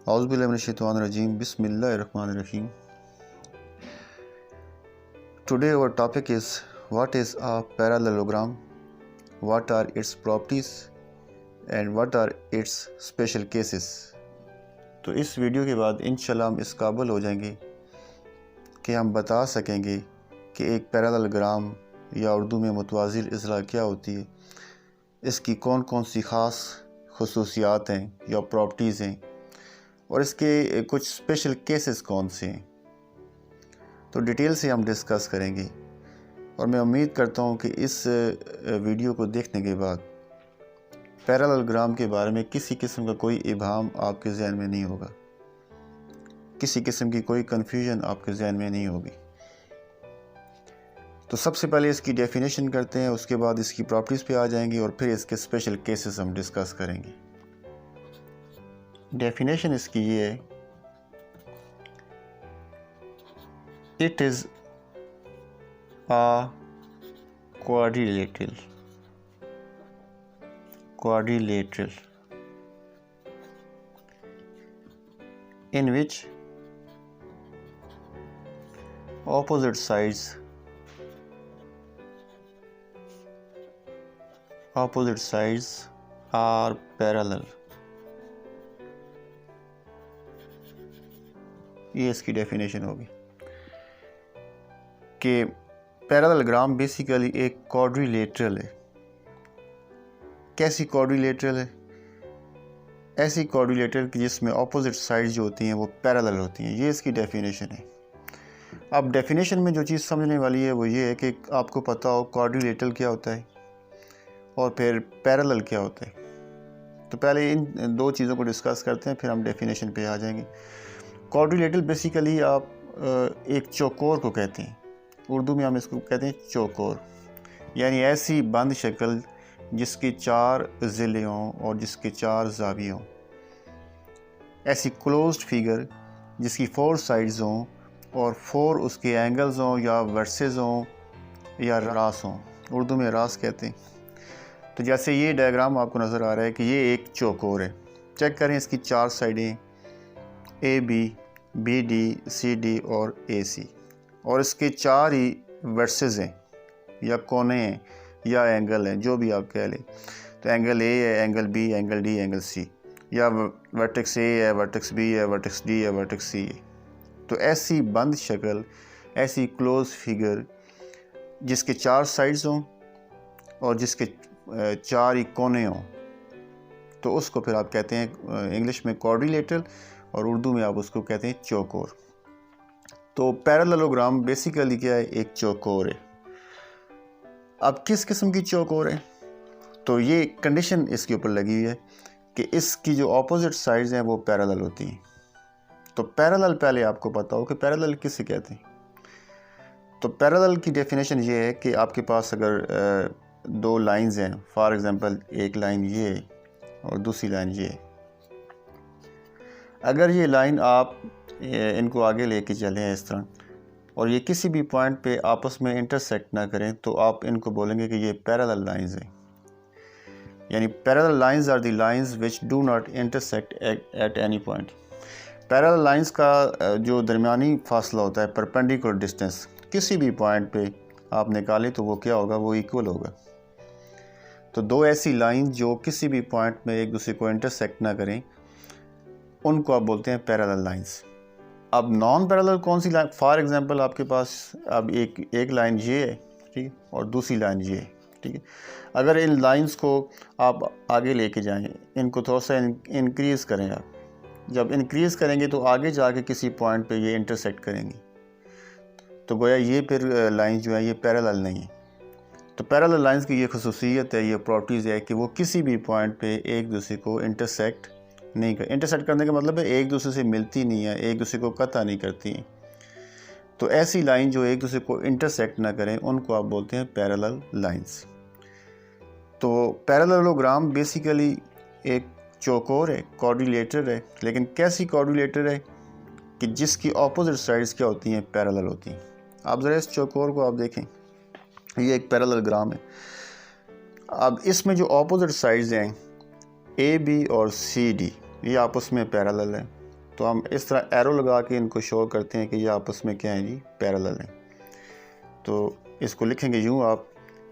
Auzubillahiminash-shaytanir-rajeem. Bismillahir-rahmanir-rahim. Today our topic is what is a parallelogram, what are its properties and what are its special cases. तो इस video के बाद इंशाल्लाह हम इस काबिल हो जाएंगे कि हम बता सकेंगे कि एक पैरेललोग्राम या उर्दू में मुतवाज़िल इज़रा क्या होती है, इसकी कौन कौन सी ख़ास खुसूसियात हैं या प्रॉपर्टीज़ हैं और इसके कुछ स्पेशल केसेस कौन से हैं, तो डिटेल से हम डिस्कस करेंगे। और मैं उम्मीद करता हूँ कि इस वीडियो को देखने के बाद पैरेललोग्राम के बारे में किसी किस्म का कोई इबाहम आपके जहन में नहीं होगा, किसी किस्म की कोई कन्फ्यूजन आपके जहन में नहीं होगी। तो सबसे पहले इसकी डेफिनेशन करते हैं, उसके बाद इसकी प्रॉपर्टीज़ पे आ जाएंगे और फिर इसके स्पेशल केसेस हम डिस्कस करेंगे। डेफिनेशन इसकी ये है, it is a quadrilateral in which opposite sides are parallel। ये इसकी डेफिनेशन होगी कि पैरेललोग्राम बेसिकली एक क्वाड्रिलेटरल है। कैसी क्वाड्रिलेटरल है? ऐसी क्वाड्रिलेटरल कि जिसमें ऑपोजिट साइड्स जो होती हैं वो पैरेलल होती हैं। ये इसकी डेफिनेशन है। अब डेफिनेशन में जो चीज़ समझने वाली है वो ये है कि आपको पता हो क्वाड्रिलेटरल क्या होता है और फिर पैरेलल क्या होता है। तो पहले इन दो चीज़ों को डिस्कस करते हैं, फिर हम डेफिनेशन पे आ जाएंगे। क्वाड्रिलेटरल बेसिकली आप एक चौकोर को कहते हैं, उर्दू में हम इसको कहते हैं चौकोर, यानी ऐसी बंद शक्ल जिसके 4 ज़िले हों और जिसके 4 ज़ाविये हों, ऐसी क्लोज्ड फिगर जिसकी 4 साइड्स हों और 4 उसके एंगल्स हों या वर्सेस हों या रास हों, उर्दू में रास कहते हैं। तो जैसे ये डायग्राम आपको नज़र आ रहा है कि ये एक चौकोर है। चेक करें, इसकी 4 साइडें AB, BD, CD और AC, और इसके 4 ही वर्सेस हैं या कोने हैं या एंगल हैं, जो भी आप कह लें। तो एंगल A है, angle B, angle D, angle C, या वर्टेक्स A है, वर्टेक्स B है, वर्टेक्स D है, वर्टेक्स C है। तो ऐसी बंद शक्ल, ऐसी क्लोज फिगर जिसके 4 साइड्स हों और जिसके 4 ही कोने हों, तो उसको फिर आप कहते हैं इंग्लिश में क्वाड्रिलेटरल और उर्दू में आप उसको कहते हैं चौकोर। तो पैरेललोग्राम बेसिकली क्या है? एक चौकोर है। अब किस किस्म की चौकोर है? तो ये कंडीशन इसके ऊपर लगी हुई है कि इसकी जो ऑपोजिट साइड्स हैं वो पैरेलल होती हैं। तो पैरेलल पहले आपको पता हो कि पैरेलल किसे कहते हैं। तो पैरेलल की डेफिनेशन ये है कि आपके पास अगर 2 लाइंस हैं, फॉर एग्जांपल एक लाइन ये और दूसरी लाइन ये, अगर ये लाइन आप इनको आगे लेके चलें इस तरह और ये किसी भी पॉइंट पे आपस में इंटरसेक्ट ना करें, तो आप इनको बोलेंगे कि ये पैरेलल लाइंस हैं। यानी parallel lines are the lines which do not intersect at any point. Parallel lines का जो दरमियानी फासला होता है, परपेंडिकुलर डिस्टेंस, किसी भी पॉइंट पे आप निकालें तो वो क्या होगा? वो इक्वल होगा। तो 2 ऐसी लाइन जो किसी भी पॉइंट में एक दूसरे को इंटरसेक्ट ना करें, उनको आप बोलते हैं पैरेलल लाइंस। अब नॉन पैरेलल कौन सी लाइन? फॉर एग्जांपल आपके पास अब एक लाइन ये है, ठीक है, और दूसरी लाइन ये है, ठीक है। अगर इन लाइंस को आप आगे लेके जाएं, इनको थोड़ा सा इंक्रीज़ करें आप, जब इंक्रीज़ करेंगे तो आगे जाके किसी पॉइंट पे ये इंटरसेक्ट करेंगी, तो गोया ये फिर लाइन जो है ये पैरेलल नहीं है। तो पैरेलल लाइंस की ये खसूसियत है, ये प्रॉपर्टीज़ है कि वो किसी भी पॉइंट पे एक दूसरे को इंटरसेक्ट नहीं कर, इंटरसेक्ट करने का मतलब है एक दूसरे से मिलती नहीं है, एक दूसरे को कतई नहीं करती हैं। तो ऐसी लाइन जो एक दूसरे को इंटरसेक्ट ना करें, उनको आप बोलते हैं पैरेलल लाइंस। तो पैरेललोग्राम बेसिकली एक चौकोर है, क्वाड्रिलेटरल है, लेकिन कैसी क्वाड्रिलेटरल है कि जिसकी ऑपोजिट साइड्स क्या होती हैं? पैरेलल होती हैं। आप ज़रा इस चौकोर को आप देखें, ये एक पैरेललोग्राम है। अब इसमें जो ऑपोजिट साइड्स हैं AB और CD, ये आपस में पैरेलल है। तो हम इस तरह एरो लगा के इनको शो करते हैं कि ये आपस में क्या है जी, पैरेलल हैं। तो इसको लिखेंगे यूँ आप,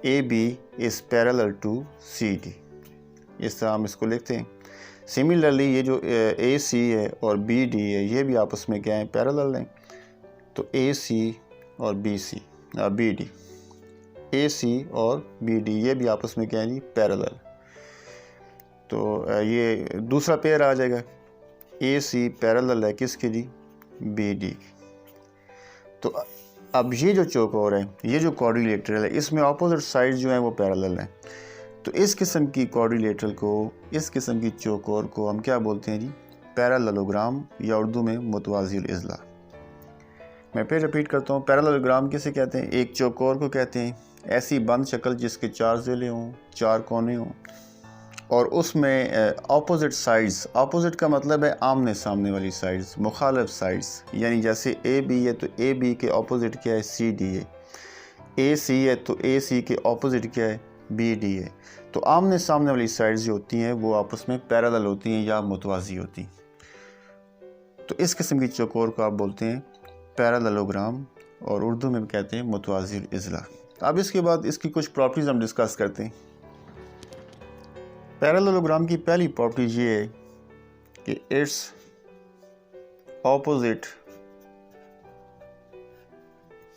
A B is parallel to C D, इस तरह हम इसको लिखते हैं। सिमिलरली ये जो ए सी है और बी डी है, ये भी आपस में क्या है, पैरेलल हैं। तो ए सी और बी सी बी डी, ए सी और बी डी ये भी आपस में क्या है जी, पैरेलल। तो ये दूसरा पेयर आ जाएगा, ए सी पैरेलल है किसके जी, बी डी। तो अब ये जो चौकोर है, ये जो क्वाड्रिलेटरल है, इसमें ऑपोजिट साइड जो है वो पैरेलल है। तो इस किस्म की क्वाड्रिलेटरल को, इस किस्म की चौकोर को हम क्या बोलते हैं जी, पैरेललोग्राम, या उर्दू में मुतवाज़िल इज़ला। मैं फिर रिपीट करता हूँ, पैरेललोग्राम किसे कहते हैं, एक चौकोर को कहते हैं, ऐसी बंद शक्ल जिसके 4 ज़िले हों, 4 कोने हों, और उसमें ऑपोजिट साइड्स, ऑपोजिट का मतलब है आमने सामने वाली साइड्स, मुखालिफ साइड्स, यानी जैसे ए बी है तो ए बी के ऑपोजिट क्या है, सी डी है। ए सी है तो ए सी के ऑपोजिट क्या है, बी डी है। तो आमने सामने वाली साइड्स जो होती हैं वो आपस में पैरेलल होती हैं या मुतवाज़ी होती हैं। तो इस किस्म की चौकोर को आप बोलते हैं पैरेललोग्राम, और उर्दू में भी कहते हैं मुतवाज़िल इज़ला। अब इसके बाद इसकी कुछ प्रॉपर्टीज़ हम डिस्कस करते हैं। पैरेललोग्राम की पहली प्रॉपर्टी ये है कि its opposite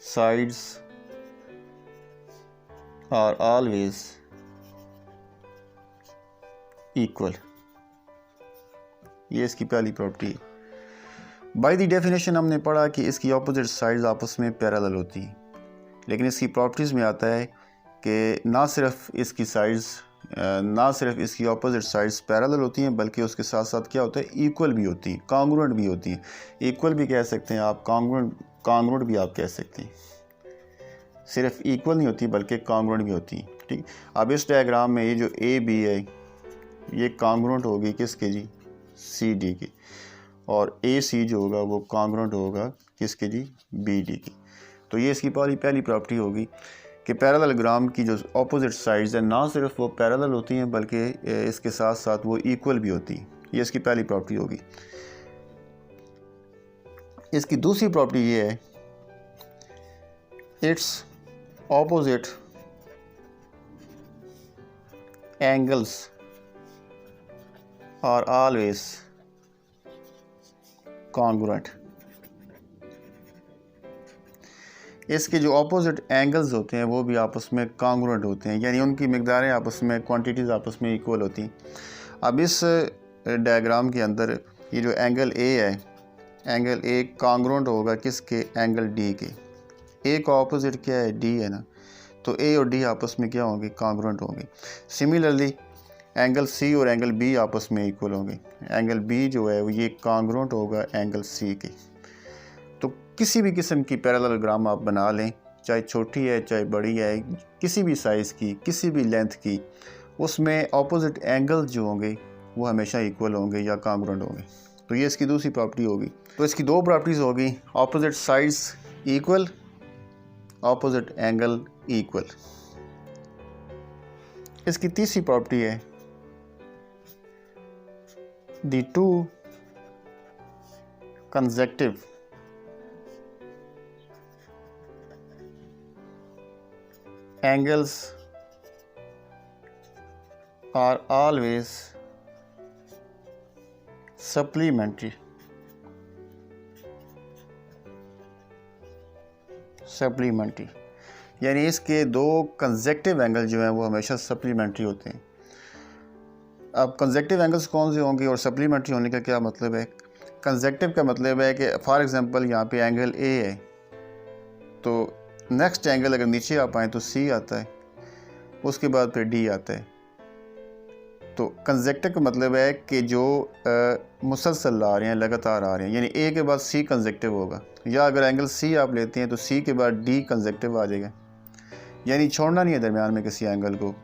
sides are always equal. ये इसकी पहली प्रॉपर्टी है। बाय द डेफिनेशन हमने पढ़ा कि इसकी ऑपोजिट साइड्स आपस में पैरेलल होती हैं, लेकिन इसकी प्रॉपर्टीज़ में आता है कि ना सिर्फ इसकी ऑपोजिट साइड्स पैरेलल होती हैं, बल्कि उसके साथ साथ क्या होता है, इक्वल भी होती हैं, कॉन्ग्रुएंट भी होती हैं। इक्वल भी कह सकते हैं आप, कॉन्ग्रुएंट भी आप कह सकते हैं। सिर्फ इक्वल नहीं होती बल्कि कॉन्ग्रुएंट भी होती हैं। ठीक, अब इस डायग्राम में ये जो ए बी है ये कॉन्ग्रुएंट होगी किसके जी, सी डी की, और ए सी जो होगा वो कॉन्ग्रुएंट होगा किसके जी, बी डी की। तो ये इसकी पहली प्रॉपर्टी होगी कि पैरेललोग्राम की जो ऑपोजिट साइड्स हैं ना सिर्फ वो पैरेलल होती हैं बल्कि इसके साथ साथ वो इक्वल भी होती हैं। ये इसकी पहली प्रॉपर्टी होगी। इसकी दूसरी प्रॉपर्टी ये है, its opposite angles are always congruent. इसके जो ऑपोजिट एंगल्स होते हैं वो भी आपस में कॉन्ग्रुएंट होते हैं, यानी उनकी मिकदारें आपस में, क्वांटिटीज़ आपस में इक्वल होती हैं। अब इस डायग्राम के अंदर ये जो एंगल ए है, एंगल ए कॉन्ग्रुएंट होगा किसके, एंगल डी के। ए का ऑपोजिट क्या है, डी है ना, तो ए और डी आपस में क्या होंगे, कॉन्ग्रुएंट होंगे। सिमिलरली एंगल सी और एंगल बी आपस में इक्वल होंगे। एंगल बी जो है वो ये कॉन्ग्रुएंट होगा एंगल सी के। तो किसी भी किस्म की पैरेललोग्राम आप बना लें, चाहे छोटी है चाहे बड़ी है, किसी भी साइज़ की, किसी भी लेंथ की, उसमें ऑपोजिट एंगल जो होंगे वो हमेशा इक्वल होंगे या कॉन्ग्रुएंट होंगे। तो ये इसकी दूसरी प्रॉपर्टी होगी। तो इसकी दो प्रॉपर्टीज़ होगी, opposite sides equal, opposite angle equal. इसकी तीसरी प्रॉपर्टी है, the two consecutive angles are always supplementary। यानी इसके दो कंसेक्टिव एंगल जो हैं वो हमेशा सप्लीमेंट्री होते हैं। अब कंसेक्टिव एंगल्स कौन से होंगे और सप्लीमेंट्री होने का क्या मतलब है? कंसेक्टिव का मतलब है कि फॉर एग्जांपल यहाँ पे एंगल ए है, तो नेक्स्ट एंगल अगर नीचे आप आएँ तो सी आता है, उसके बाद फिर डी आता है। तो कंसेक्टिव का मतलब है कि जो मुसलसल आ रहे हैं, लगातार आ रहे हैं, यानी ए के बाद सी कंसेक्टिव होगा, या अगर एंगल सी आप लेते हैं तो सी के बाद डी कंसेक्टिव आ जाएगा, यानी छोड़ना नहीं है दरमियान में किसी एंगल को।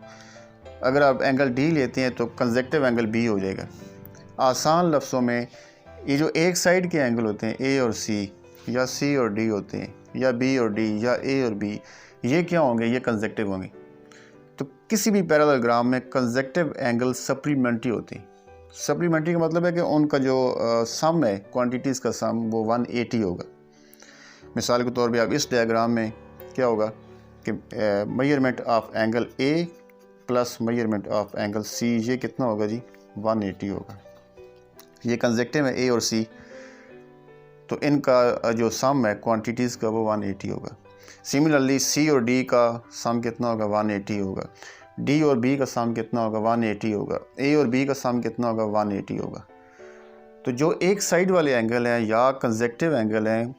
अगर आप एंगल डी लेते हैं तो कंसेक्टिव एंगल बी हो जाएगा। आसान लफ्ज़ों में ये जो एक साइड के एंगल होते हैं ए और सी, या सी और डी होते हैं, या बी और डी, या ए और बी, ये क्या होंगे? ये कंसेक्टिव होंगे। तो किसी भी पैरेललोग्राम में कंसेक्टिव एंगल सप्लीमेंट्री होते हैं, सप्लीमेंट्री का मतलब है कि उनका जो सम है, क्वांटिटीज़ का सम, वो 180 होगा। मिसाल के तौर पे आप इस डायग्राम में क्या होगा कि measurement of angle A plus measurement of angle C, ये कितना होगा जी? 180 होगा। ये कंजेक्टिव है ए और सी, तो इनका जो सम है क्वांटिटीज़ का वो 180 होगा। सिमिलरली सी और डी का सम कितना होगा? 180 होगा। डी और बी का सम कितना होगा? 180 होगा। ए और बी का सम कितना होगा? 180 होगा। तो जो एक साइड वाले एंगल हैं या कंजेक्टिव एंगल हैं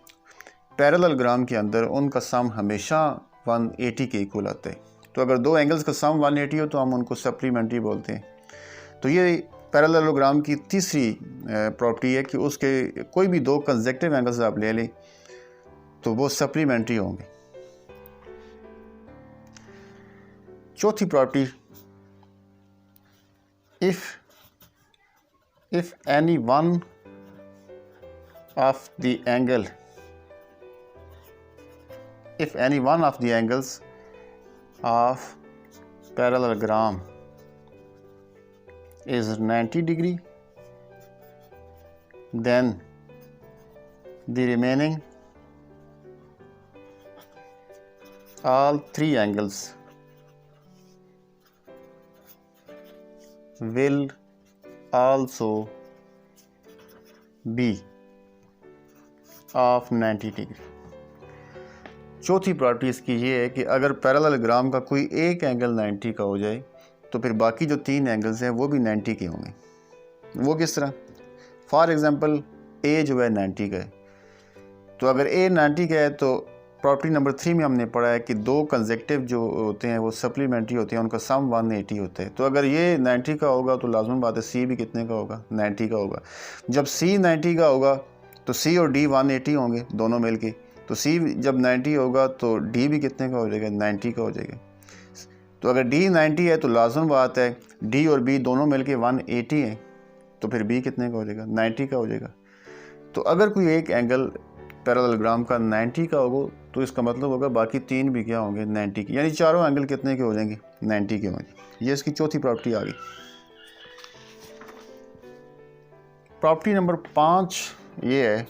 पैरेललोग्राम के अंदर, उनका सम हमेशा 180 के इक्वल आता है। तो अगर दो एंगल्स का सम 180 हो तो हम उनको सप्लीमेंट्री बोलते हैं। तो ये पैरेललोग्राम की तीसरी प्रॉपर्टी है कि उसके कोई भी दो कंजेक्टिव एंगल्स आप ले लें तो वो सप्लीमेंट्री होंगे। चौथी property, if any one of the angles of parallelogram is 90 degree, then the remaining all three angles will also be of 90 degree। चौथी प्रॉपर्टी इसकी ये है कि अगर पैरेललोग्राम का कोई एक एंगल 90 का हो जाए तो फिर बाकी जो तीन एंगल्स हैं वो भी 90 के होंगे। वो किस तरह? फॉर एग्ज़ाम्पल ए जो है 90 का है, तो अगर ए 90 का है तो प्रॉपर्टी नंबर 3 में हमने पढ़ा है कि दो कंजेक्टिव जो होते हैं वो सप्लीमेंट्री होते हैं, उनका सम 180 होता है। तो अगर ये 90 का होगा तो लाजमी बात है सी भी कितने का होगा? 90 का होगा। जब सी 90 का होगा तो सी और डी 180 होंगे दोनों मिलके। तो सी जब 90 होगा तो डी भी कितने का हो जाएगा? 90 का हो जाएगा। तो अगर डी 90 है तो लाजमी बात है डी और बी दोनों मिलके 180 हैं, तो फिर बी कितने का हो जाएगा? 90 का हो जाएगा। तो अगर कोई एक एंगल पैरेललोग्राम का 90 का होगा तो इसका मतलब होगा बाकी तीन भी क्या होंगे? 90 के, यानी चारों एंगल कितने के हो जाएंगे? 90 के होंगे। ये इसकी चौथी प्रॉपर्टी आ गई। प्रॉपर्टी नंबर 5 ये है,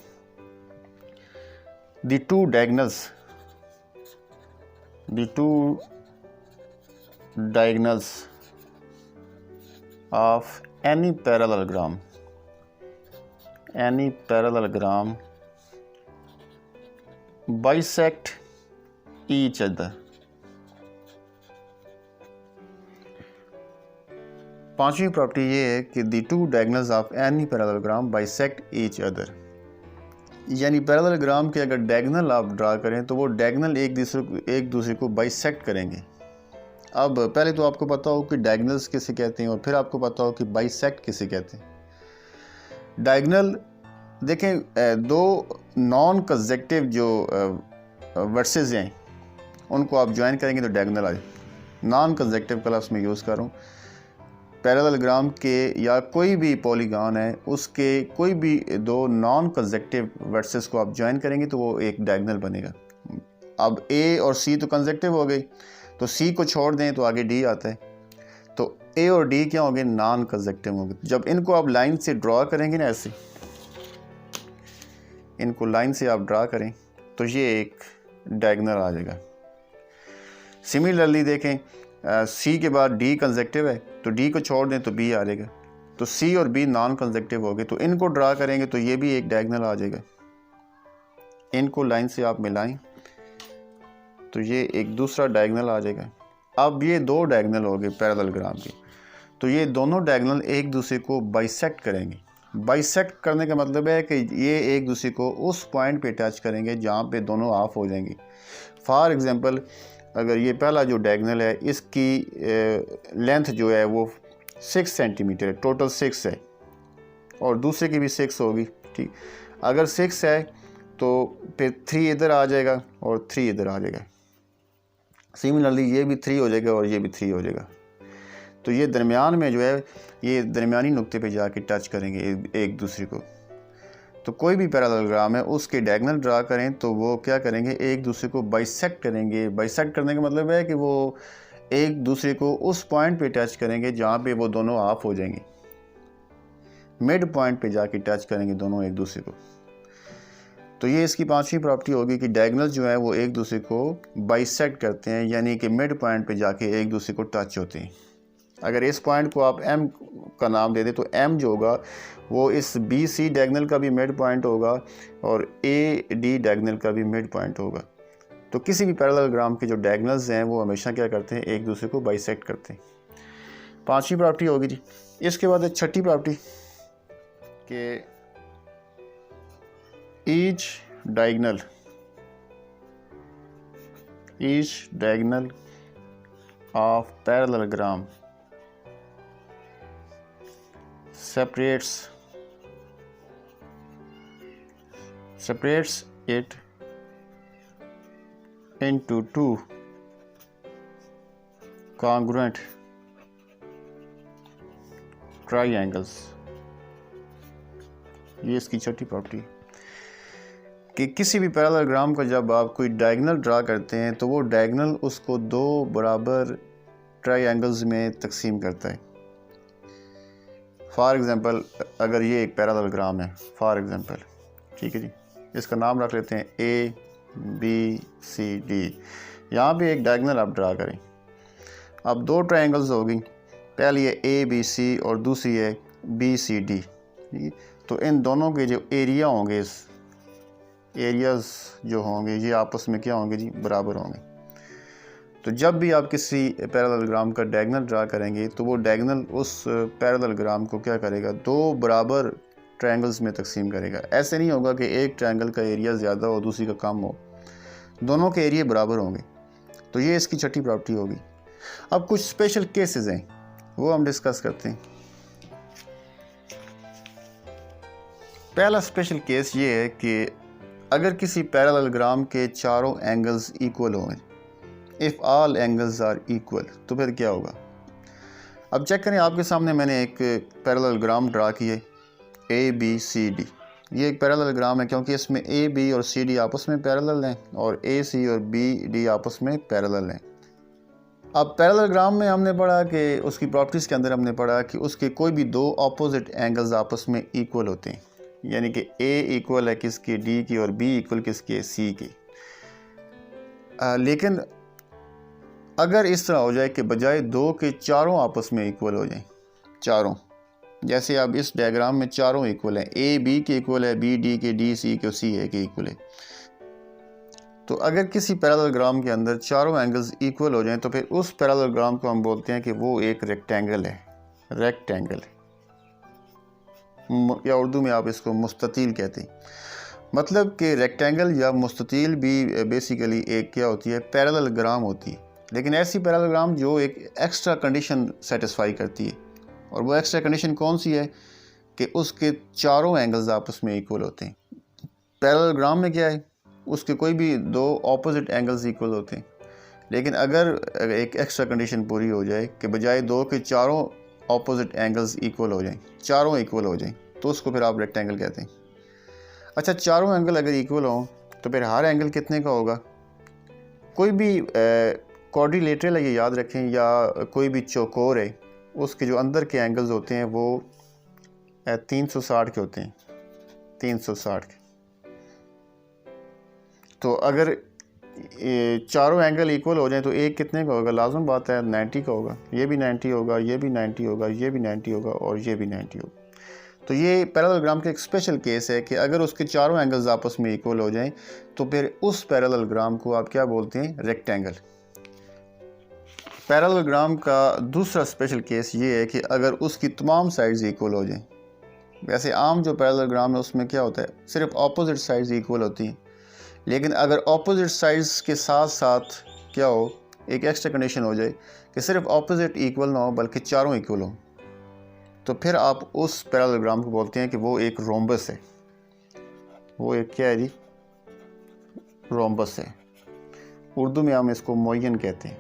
the two diagonals of any parallelogram bisect each other। पांचवी प्रॉपर्टी ये है कि the two diagonals of any parallelogram bisect each other, यानी पैरेललोग्राम के अगर डायगोनल आप ड्रा करें तो वो डायगोनल एक दूसरे को बाइसेक्ट करेंगे। अब पहले तो आपको पता हो कि डायगोनल्स किसे कहते हैं और फिर आपको पता हो कि बाइसेक्ट किसे कहते हैं। डायगोनल देखें, दो नॉन कंजेक्टिव जो वर्सेस हैं उनको आप ज्वाइन करेंगे तो डायगोनल आ जाए। नॉन कंजेक्टिव का लफ्ज़ मैं यूज़ कर रहा हूँ। पैरेललोग्राम के या कोई भी पॉलीगॉन है उसके कोई भी दो नॉन कंजेक्टिव वर्सेस को आप ज्वाइन करेंगे तो वो एक डायगोनल बनेगा। अब ए और सी तो कंजेक्टिव हो गए, तो सी को छोड़ दें तो आगे डी आता है, तो ए और डी क्या होंगे? नॉन कंजेक्टिव होंगे। जब इनको आप लाइन से ड्रा करेंगे ना, ऐसे इनको लाइन से आप ड्रा करें तो ये एक डायगोनल आ जाएगा। सिमिलरली देखें, सी के बाद डी कंजेक्टिव है तो डी को छोड़ दें तो बी आ जाएगा, तो सी और बी नॉन कंजेक्टिव हो गए, तो इनको ड्रा करेंगे तो ये भी एक डायगोनल आ जाएगा। इनको लाइन से आप मिलाएं तो ये एक दूसरा डायगोनल आ जाएगा। अब ये दो डायगोनल हो गए पैरेललोग्राम के, तो ये दोनों डायगोनल एक दूसरे को बाइसेक्ट करेंगे। बाइसेक्ट करने का मतलब है कि ये एक दूसरे को उस पॉइंट पे टच करेंगे जहाँ पे दोनों ऑफ हो जाएंगे। फॉर एग्जांपल, अगर ये पहला जो डायगोनल है इसकी लेंथ जो है वो 6 सेंटीमीटर है, टोटल 6 है, और दूसरे की भी 6 होगी, ठीक। अगर 6 है तो फिर 3 इधर आ जाएगा और 3 इधर आ जाएगा। सिमिलरली ये भी 3 हो जाएगा और ये भी 3 हो जाएगा। तो ये दरमियान में जो है ये दरमियानी नुक्ते पे जाके टच करेंगे एक दूसरे को। तो कोई भी पैरेललोग्राम है उसके डायगोनल ड्रा करें तो वो क्या करेंगे? एक दूसरे को बाइसेक्ट करेंगे। बाइसेक्ट करने का मतलब है कि वो एक दूसरे को उस पॉइंट पे टच करेंगे जहाँ पे वो दोनों ऑफ हो जाएंगे। मिड पॉइंट पे जाके टच करेंगे दोनों एक दूसरे को। तो ये इसकी पांचवी प्रॉपर्टी होगी कि डायगोनल जो है वो एक दूसरे को बाइसेक्ट करते हैं, यानी कि मिड पॉइंट पे जाके एक दूसरे को टच होते हैं। अगर इस पॉइंट को आप एम का नाम दे दें तो एम जो होगा वो इस बी सी डायगोनल का भी मिड पॉइंट होगा और ए डी डायगोनल का भी मिड पॉइंट होगा। तो किसी भी पैरेललोग्राम के जो डायगोनल्स हैं वो हमेशा क्या करते हैं, एक दूसरे को बाइसेक्ट करते हैं। पांचवी प्रॉपर्टी होगी जी। इसके बाद छठी प्रॉपर्टी कि each diagonal of parallelogram separates it into two congruent triangles। ये इसकी छठी प्रॉपर्टी कि किसी भी पैरेललोग्राम का जब आप कोई डायगोनल ड्रा करते हैं तो वो डायगोनल उसको दो बराबर ट्रायंगल्स में तकसीम करता है। फॉर एग्ज़ाम्पल अगर ये एक पैरेललोग्राम है फॉर एग्ज़ाम्पल, ठीक है जी, इसका नाम रख लेते हैं ए बी सी डी। यहाँ पे एक डायगोनल आप ड्रा करें। अब दो ट्रायंगल्स होगी, पहली है ए बी सी और दूसरी है बी सी डी। तो इन दोनों के जो एरिया होंगे, इस एरियाज़ जो होंगे ये आपस में क्या होंगे जी, बराबर होंगे। तो जब भी आप किसी पैरेललोग्राम का डायगोनल ड्रा करेंगे तो वो डायगोनल उस पैरेललोग्राम को क्या करेगा, दो बराबर ट्रायंगल्स में तकसीम करेगा। ऐसे नहीं होगा कि एक ट्रायंगल का एरिया ज़्यादा हो दूसरी का कम हो, दोनों के एरिया बराबर होंगे। तो ये इसकी छठी प्रॉपर्टी होगी। अब कुछ स्पेशल केसेस हैं वो हम डिस्कस करते हैं। पहला स्पेशल केस ये है कि अगर किसी पैरेललोग्राम के चारों एंगल्स इक्वल हों, if all angles are equal, तो फिर क्या होगा। अब चेक करें, आपके सामने मैंने एक पैरेललोग्राम ड्रा किया ए बी सी डी। ये एक पैरेललोग्राम है क्योंकि इसमें ए बी और सी डी आपस में पैरेलल हैं और ए सी और बी डी आपस में पैरेलल हैं। अब पैरेललोग्राम में हमने पढ़ा कि उसकी प्रॉपर्टीज़ के अंदर हमने पढ़ा कि उसके कोई भी दो ऑपोजिट एंगल्स आपस में इक्वल होते हैं, यानी कि ए इक्वल है किसकी, डी की, और बी इक्वल किसके, सी की। लेकिन अगर इस तरह हो जाए कि बजाय दो के चारों आपस में इक्वल हो जाएं, चारों, जैसे अब इस डायग्राम में चारों इक्वल हैं, ए बी के इक्वल है, बी डी के, डी सी के, सी ए के इक्वल है। तो अगर किसी पैरेललोग्राम के अंदर चारों एंगल्स इक्वल हो जाएं तो फिर उस पैरेललोग्राम को हम बोलते हैं कि वो एक रेक्टेंगल है, रेक्टेंगल, या उर्दू में आप इसको मुस्ततील कहते हैं। मतलब कि रेक्टेंगल या मुस्ततील भी बेसिकली एक क्या होती है, पैरेललोग्राम होती है। लेकिन ऐसी पैरेललोग्राम जो एक एक्स्ट्रा कंडीशन सेटिस्फाई करती है, और वो एक्स्ट्रा कंडीशन कौन सी है कि उसके चारों एंगल्स आपस में इक्वल होते हैं। पैरेललोग्राम में क्या है, उसके कोई भी दो ऑपोजिट एंगल्स इक्वल होते हैं, लेकिन अगर एक एक्स्ट्रा कंडीशन पूरी हो जाए कि बजाय दो के चारों ऑपोजिट एंगल्स इक्वल हो जाएं, चारों इक्वल हो जाएं, तो उसको फिर आप रेक्टेंगल कहते हैं। अच्छा, चारों एंगल अगर इक्वल हों तो फिर हर एंगल कितने का होगा। कोई भी क्वाड्रिलेटरल है, ये याद रखें, या कोई भी चौकोर है, उसके जो अंदर के एंगल्स होते हैं वो 360 के होते हैं, 360 के। तो अगर चारों एंगल इक्वल हो जाए तो एक कितने का होगा, लाजम बात है 90 का होगा। ये भी 90 होगा, ये भी 90 होगा, ये भी 90 होगा और ये भी 90 होगा। तो ये पैरेललोग्राम का एक स्पेशल केस है कि अगर उसके चारों एंगल्स आपस में इक्वल हो जाएं तो फिर उस पैरेललोग्राम को आप क्या बोलते हैं, रेक्टेंगल। पैरेललोग्राम का दूसरा स्पेशल केस ये है कि अगर उसकी तमाम साइड्स इक्वल हो जाएं। वैसे आम जो पैरेललोग्राम है उसमें क्या होता है, सिर्फ ऑपोजिट साइड्स इक्वल होती हैं, लेकिन अगर ऑपोजिट साइड्स के साथ साथ क्या हो, एक एक्स्ट्रा कंडीशन हो जाए कि सिर्फ ऑपोजिट इक्वल ना हो बल्कि चारों इक्वल हो, तो फिर आप उस पैरेललोग्राम को बोलते हैं कि वो एक रोम्बस है। वो एक क्या है जी, रोम्बस है। उर्दू में हम इसको मोयन कहते हैं,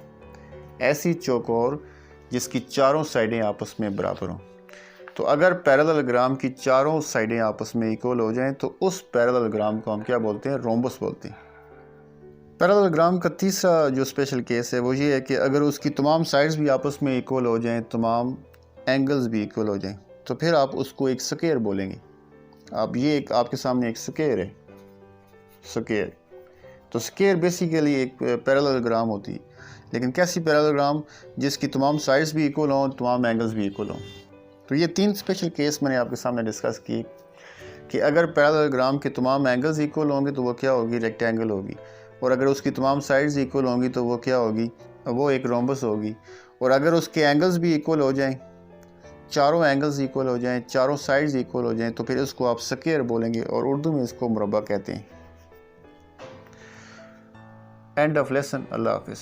ऐसी चौकोर जिसकी चारों साइडें आपस में बराबर हों। तो अगर पैरेललोग्राम की चारों साइडें आपस में इक्वल हो जाएं तो उस पैरेललोग्राम को हम क्या बोलते हैं, रोम्बस बोलते हैं। पैरेललोग्राम का तीसरा जो स्पेशल केस है वो ये है कि अगर उसकी तमाम साइड्स भी आपस में इक्वल हो जाएं, तमाम एंगल्स भी इक्वल हो जाएं, तो फिर आप उसको एक स्क्वायर बोलेंगे। आप ये एक आपके सामने एक स्क्वायर है, स्क्वायर। तो स्क्वायर बेसिकली एक पैरेललोग्राम होती है, लेकिन कैसी पैरेललोग्राम? जिसकी तमाम साइड्स भी इक्वल हों, तमाम एंगल्स भी इक्वल हों। तो ये 3 स्पेशल केस मैंने आपके सामने डिस्कस किए कि अगर पैरेललोग्राम के तमाम एंगल्स इक्वल होंगे तो वो क्या होगी? रेक्टेंगल होगी। और अगर उसकी तमाम साइड्स इक्वल होंगी तो वो क्या होगी? वो एक रोम्बस होगी। और अगर उसके एंगल्स भी इक्वल हो जाएं, चारों एंगल्स इक्वल हो जाएं, चारों साइड्स इक्वल हो जाएं, तो फिर इसको आप स्क्वायर बोलेंगे और उर्दू में इसको मुरब्बा कहते हैं। End of lesson. अल्लाह हाफिज़।